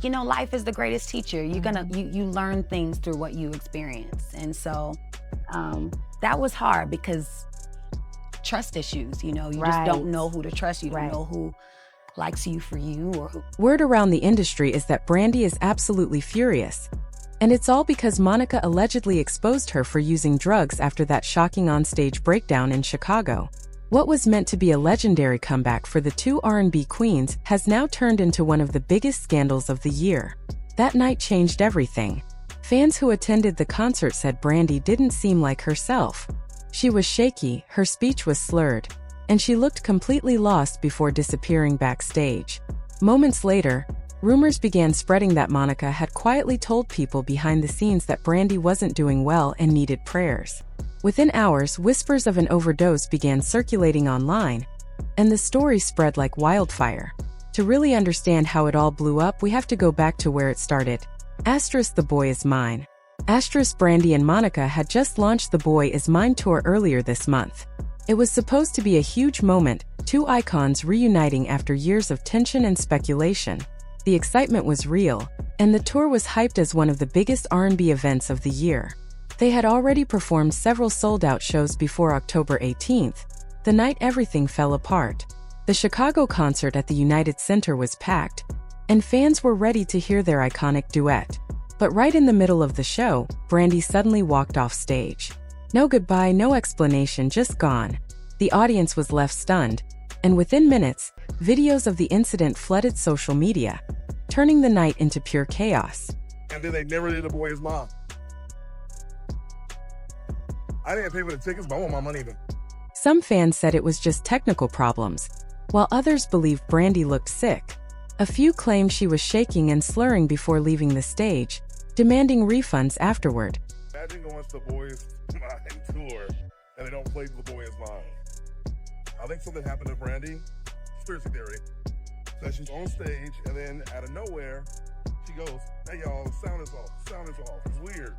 you know, life is the greatest teacher. You're gonna, you learn things through what you experience. And so that was hard because trust issues, you know, you just don't know who to trust. You don't know who likes you for you or who. Word around the industry is that Brandy is absolutely furious. And it's all because Monica allegedly exposed her for using drugs after that shocking onstage breakdown in Chicago. What was meant to be a legendary comeback for the two R&B queens has now turned into one of the biggest scandals of the year. That night changed everything. Fans who attended the concert said Brandy didn't seem like herself. She was shaky, her speech was slurred, and she looked completely lost before disappearing backstage. Moments later, rumors began spreading that Monica had quietly told people behind the scenes that Brandy wasn't doing well and needed prayers. Within hours, whispers of an overdose began circulating online, and the story spread like wildfire. To really understand how it all blew up, we have to go back to where it started. The Boy Is Mine. Brandy and Monica had just launched the Boy Is Mine tour earlier this month. It was supposed to be a huge moment, two icons reuniting after years of tension and speculation. The excitement was real, and the tour was hyped as one of the biggest R&B events of the year. They had already performed several sold-out shows before October 18th, the night everything fell apart. The Chicago concert at the United Center was packed, and fans were ready to hear their iconic duet. But right in the middle of the show, Brandy suddenly walked off stage. No goodbye, no explanation, just gone. The audience was left stunned, and within minutes, videos of the incident flooded social media, turning the night into pure chaos. And then they never did The Boy Is Mine. I didn't pay for the tickets, but I want my money then. Some fans said it was just technical problems, while others believed Brandy looked sick. A few claimed she was shaking and slurring before leaving the stage, demanding refunds afterward. Imagine going to The Boy Is Mine tour, and they don't play The Boy Is Mine. I think something happened to Brandy, conspiracy theory, that she's on stage, and then out of nowhere, she goes, "Hey y'all, the sound is off, It's weird."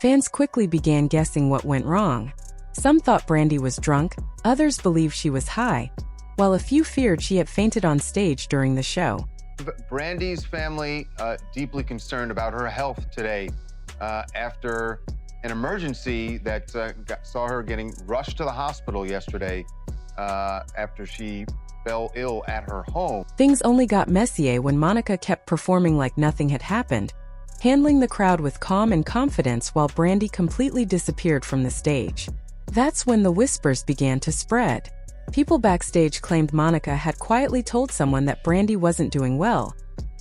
Fans quickly began guessing what went wrong. Some thought Brandy was drunk, others believed she was high, while a few feared she had fainted on stage during the show. Brandy's family deeply concerned about her health today after an emergency that saw her getting rushed to the hospital yesterday after she fell ill at her home. Things only got messier when Monica kept performing like nothing had happened, handling the crowd with calm and confidence while Brandy completely disappeared from the stage. That's when the whispers began to spread. People backstage claimed Monica had quietly told someone that Brandy wasn't doing well.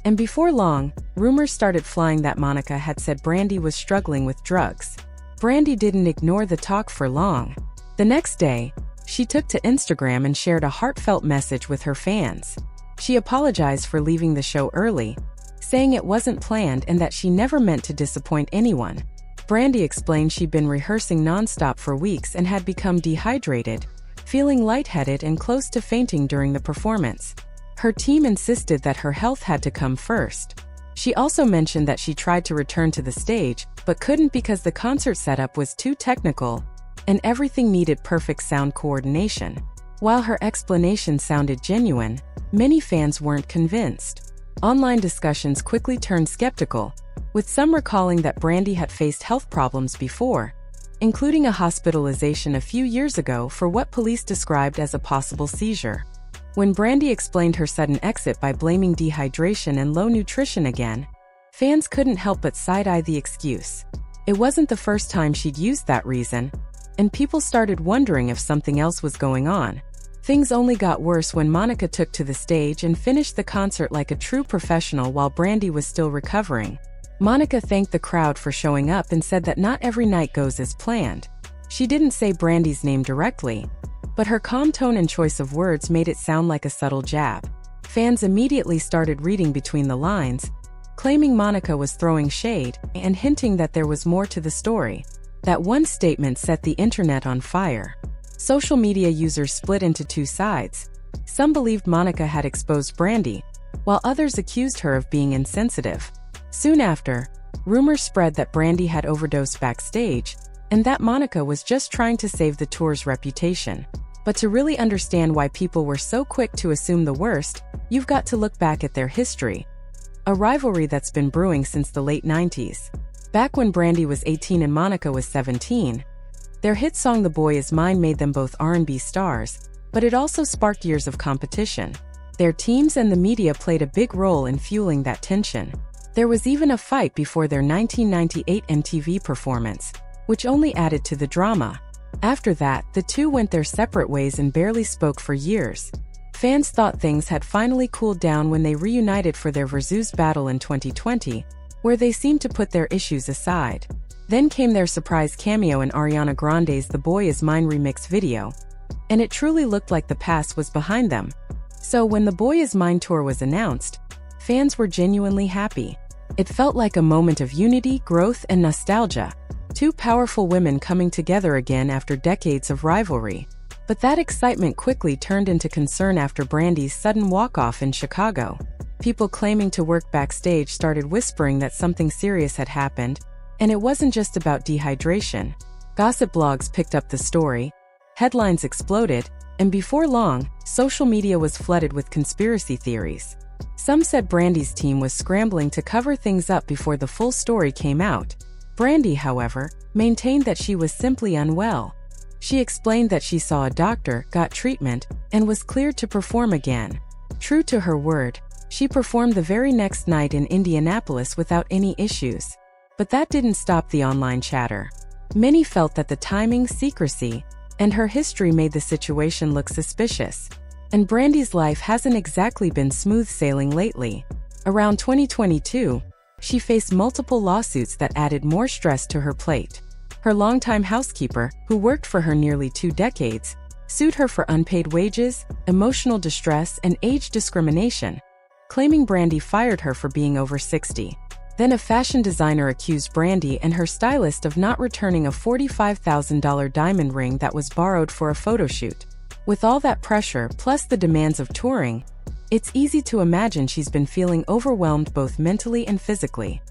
And before long, rumors started flying that Monica had said Brandy was struggling with drugs. Brandy didn't ignore the talk for long. The next day, she took to Instagram and shared a heartfelt message with her fans. She apologized for leaving the show early, saying it wasn't planned and that she never meant to disappoint anyone. Brandy explained she'd been rehearsing nonstop for weeks and had become dehydrated, feeling lightheaded and close to fainting during the performance. Her team insisted that her health had to come first. She also mentioned that she tried to return to the stage, but couldn't because the concert setup was too technical, and everything needed perfect sound coordination. While her explanation sounded genuine, many fans weren't convinced. Online discussions quickly turned skeptical, with some recalling that Brandy had faced health problems before, including a hospitalization a few years ago for what police described as a possible seizure. When Brandy explained her sudden exit by blaming dehydration and low nutrition again, fans couldn't help but side-eye the excuse. It wasn't the first time she'd used that reason, and people started wondering if something else was going on. Things only got worse when Monica took to the stage and finished the concert like a true professional while Brandy was still recovering. Monica thanked the crowd for showing up and said that not every night goes as planned. She didn't say Brandy's name directly, but her calm tone and choice of words made it sound like a subtle jab. Fans immediately started reading between the lines, claiming Monica was throwing shade and hinting that there was more to the story. That one statement set the internet on fire. Social media users split into two sides. Some believed Monica had exposed Brandy, while others accused her of being insensitive. Soon after, rumors spread that Brandy had overdosed backstage, and that Monica was just trying to save the tour's reputation. But to really understand why people were so quick to assume the worst, you've got to look back at their history. a rivalry that's been brewing since the late 90s. Back when Brandy was 18 and Monica was 17, their hit song The Boy Is Mine made them both R&B stars, but it also sparked years of competition. Their teams and the media played a big role in fueling that tension. There was even a fight before their 1998 MTV performance, which only added to the drama. After that, the two went their separate ways and barely spoke for years. Fans thought things had finally cooled down when they reunited for their Versus battle in 2020, where they seemed to put their issues aside. Then came their surprise cameo in Ariana Grande's The Boy Is Mine remix video, and it truly looked like the past was behind them. So when the Boy Is Mine tour was announced, fans were genuinely happy. It felt like a moment of unity, growth, and nostalgia. Two powerful women coming together again after decades of rivalry. But that excitement quickly turned into concern after Brandy's sudden walk-off in Chicago. People claiming to work backstage started whispering that something serious had happened, and it wasn't just about dehydration. Gossip blogs picked up the story, headlines exploded, and before long, social media was flooded with conspiracy theories. Some said Brandy's team was scrambling to cover things up before the full story came out. Brandy, however, maintained that she was simply unwell. She explained that she saw a doctor, got treatment, and was cleared to perform again. True to her word, she performed the very next night in Indianapolis without any issues. But that didn't stop the online chatter. Many felt that the timing, secrecy, and her history made the situation look suspicious. And Brandy's life hasn't exactly been smooth sailing lately. Around 2022, she faced multiple lawsuits that added more stress to her plate. Her longtime housekeeper, who worked for her nearly 2 decades, sued her for unpaid wages, emotional distress, and age discrimination, claiming Brandy fired her for being over 60. Then a fashion designer accused Brandy and her stylist of not returning a $45,000 diamond ring that was borrowed for a photo shoot. With all that pressure, plus the demands of touring, it's easy to imagine she's been feeling overwhelmed both mentally and physically.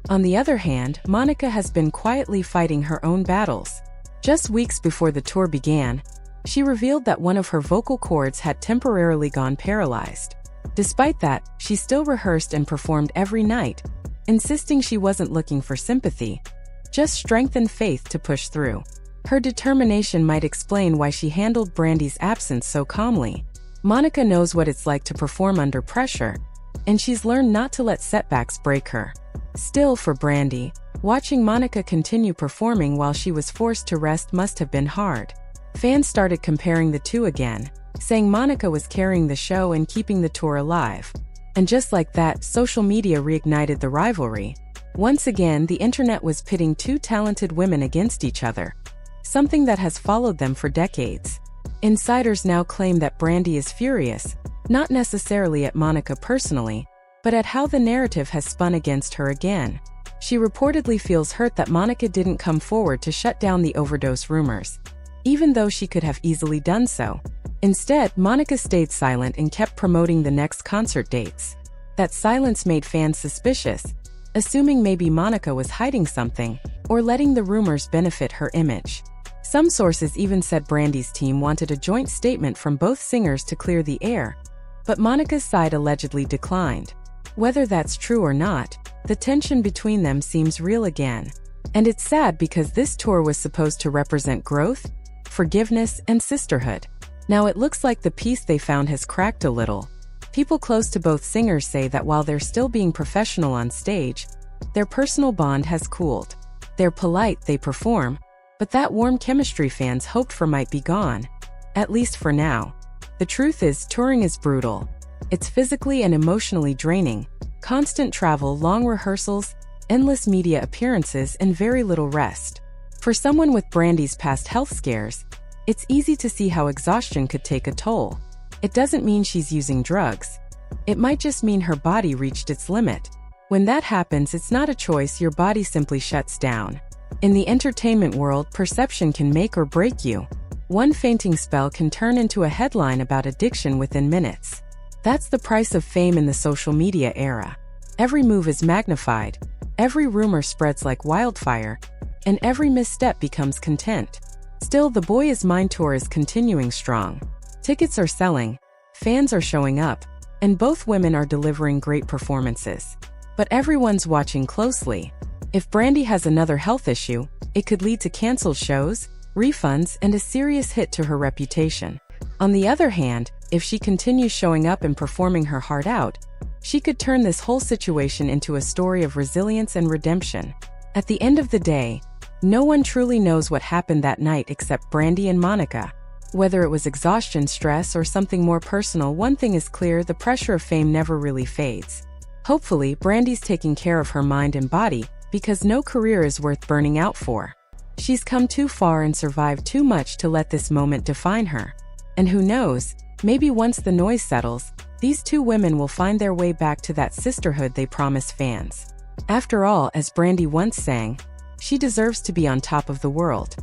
On the other hand, Monica has been quietly fighting her own battles. Just weeks before the tour began, she revealed that one of her vocal cords had temporarily gone paralyzed. Despite that, she still rehearsed and performed every night, insisting she wasn't looking for sympathy, just strength and faith to push through. Her determination might explain why she handled Brandy's absence so calmly. Monica knows what it's like to perform under pressure, and she's learned not to let setbacks break her. Still, for Brandy, watching Monica continue performing while she was forced to rest must have been hard. Fans started comparing the two again, saying Monica was carrying the show and keeping the tour alive. And just like that, social media reignited the rivalry. Once again, the internet was pitting two talented women against each other, something that has followed them for decades. Insiders now claim that Brandy is furious, not necessarily at Monica personally, but at how the narrative has spun against her again. She reportedly feels hurt that Monica didn't come forward to shut down the overdose rumors, even though she could have easily done so. Instead, Monica stayed silent and kept promoting the next concert dates. That silence made fans suspicious, assuming maybe Monica was hiding something, or letting the rumors benefit her image. Some sources even said Brandy's team wanted a joint statement from both singers to clear the air, but Monica's side allegedly declined. Whether that's true or not, the tension between them seems real again. And it's sad because this tour was supposed to represent growth, forgiveness, and sisterhood. Now it looks like the piece they found has cracked a little. People close to both singers say that while they're still being professional on stage, their personal bond has cooled. They're polite, they perform, but that warm chemistry fans hoped for might be gone. At least for now. The truth is, touring is brutal. It's physically and emotionally draining. Constant travel, long rehearsals, endless media appearances, and very little rest. For someone with Brandy's past health scares, it's easy to see how exhaustion could take a toll. It doesn't mean she's using drugs. It might just mean her body reached its limit. When that happens, it's not a choice, your body simply shuts down. In the entertainment world, perception can make or break you. One fainting spell can turn into a headline about addiction within minutes. That's the price of fame in the social media era. Every move is magnified, every rumor spreads like wildfire, and every misstep becomes content. Still, the Boy Is Mine tour is continuing strong. Tickets are selling, fans are showing up, and both women are delivering great performances. But everyone's watching closely. If Brandy has another health issue, it could lead to canceled shows, refunds, and a serious hit to her reputation. On the other hand, if she continues showing up and performing her heart out, she could turn this whole situation into a story of resilience and redemption. At the end of the day, no one truly knows what happened that night except Brandy and Monica. Whether it was exhaustion, stress, or something more personal, one thing is clear: the pressure of fame never really fades. Hopefully, Brandy's taking care of her mind and body, because no career is worth burning out for. She's come too far and survived too much to let this moment define her. And who knows, maybe once the noise settles, these two women will find their way back to that sisterhood they promised fans. After all, as Brandy once sang, she deserves to be on top of the world.